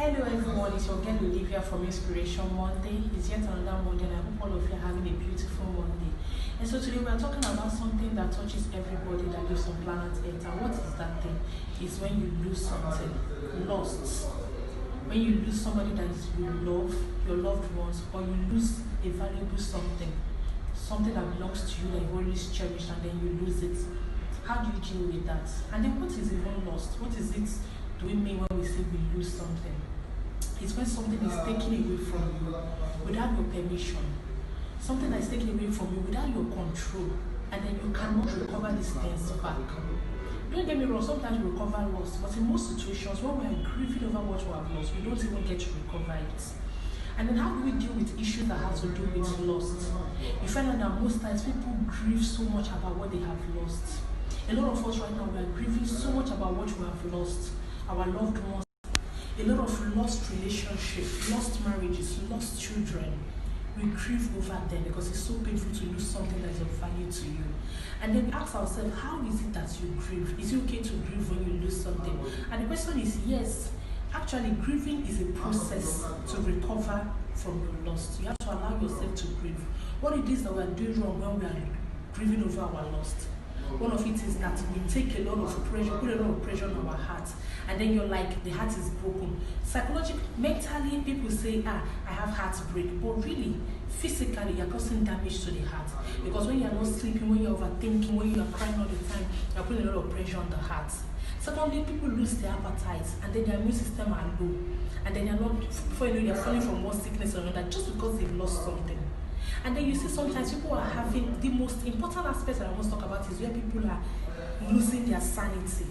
Hello everyone, it's your girl Olivia from Inspiration Monday. It's yet another Monday and I hope all of you are having a beautiful Monday. And so today we are talking about something that touches everybody that lives on planet Earth. And what is that thing? It's when you lose something, lost. When you lose somebody that you love, your loved ones, or you lose a valuable something that belongs to you that you always cherish and then you lose it. How do you deal with that? And then what is even lost? What is it do we mean when we say we lose something? It's when something is taken away from you without your permission. Something that is taken away from you without your control, and then you cannot recover these things back. Don't get me wrong, sometimes we recover loss, but in most situations when we are grieving over what we have lost, we don't even get to recover it. And then how do we deal with issues that have to do with loss? You find out that most times people grieve so much about what they have lost. A lot of us right now, we are grieving so much about what we have lost, our loved ones, a lot of lost relationships, lost marriages, lost children. We grieve over them because it's so painful to lose something that is of value to you. And then we ask ourselves, how is it that you grieve? Is it okay to grieve when you lose something? And the question is yes. Actually, grieving is a process to recover from your loss. You have to allow yourself to grieve. What it is that we are doing wrong when we are grieving over our loss? One of it is that we take a lot of pressure, put a lot of pressure on our heart, and then you're like, the heart is broken. Psychologically, mentally, people say, I have heartbreak, but really, physically, you're causing damage to the heart. Because when you're not sleeping, when you're overthinking, when you're crying all the time, you're putting a lot of pressure on the heart. Secondly, people lose their appetite, and then their immune system are low, and then before you know, they're falling from one sickness or another just because they've lost something. And then you see sometimes people are having, the most important aspect that I want to talk about is where people are losing their sanity.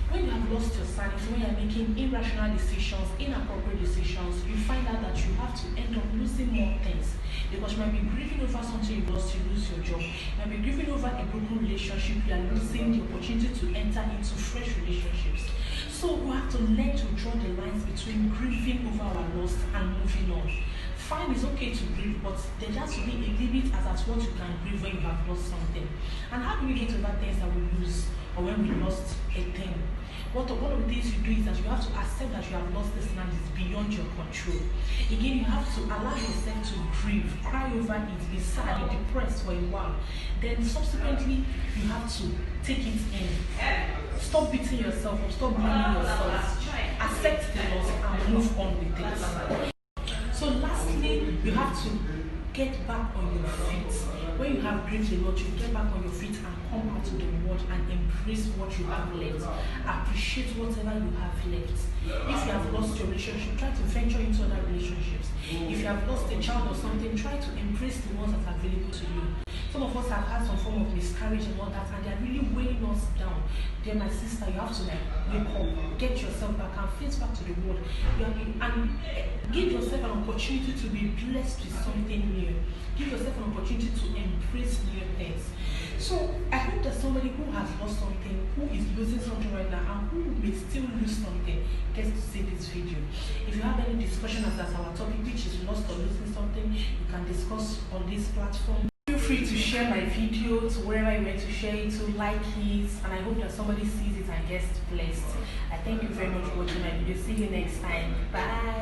When you have lost your sanity, when you're making irrational decisions, inappropriate decisions, you find out that you have to end up losing more things. Because you might be grieving over something you lost, you lose your job. You might be grieving over a broken relationship, you are losing the opportunity to enter into fresh relationships. So we have to learn to draw the lines between grieving over our loss and moving on. Fine, it's okay to grieve, but there has to be a limit as at what you can grieve when you have lost something. And how do we get over things that we lose or when we lost a thing? One of the things you do is that you have to accept that you have lost this and it's beyond your control. Again, you have to allow yourself to grieve, cry over it, be sad, be depressed for a while. Then subsequently, you have to take it in. Stop beating yourself or stop blaming yourself. Accept the loss and move on with it. So lastly, you have to get back on your feet. When you have grieved a lot, you get back on your feet and come out to the world and embrace what you have left. Appreciate whatever you have left. If you have lost your relationship, try to venture into other relationships. If you have lost a child or something, try to embrace the ones that are available to you. Some of us have had some form of miscarriage and all that, and they're really weighing us down. Dear my sister, you have to wake up, get yourself back and face back to the world. And give yourself an opportunity to be blessed with something new. Give yourself an opportunity to embrace new things. So I hope that somebody who has lost something, who is losing something right now, and who may still lose something, gets to see this video. If you have any discussion as our topic, which is lost or losing something, you can discuss on this platform. Feel free to share my video to wherever you want to share it to, like it, and I hope that somebody sees it and gets blessed. I thank you very much for watching my video. See you next time. Bye.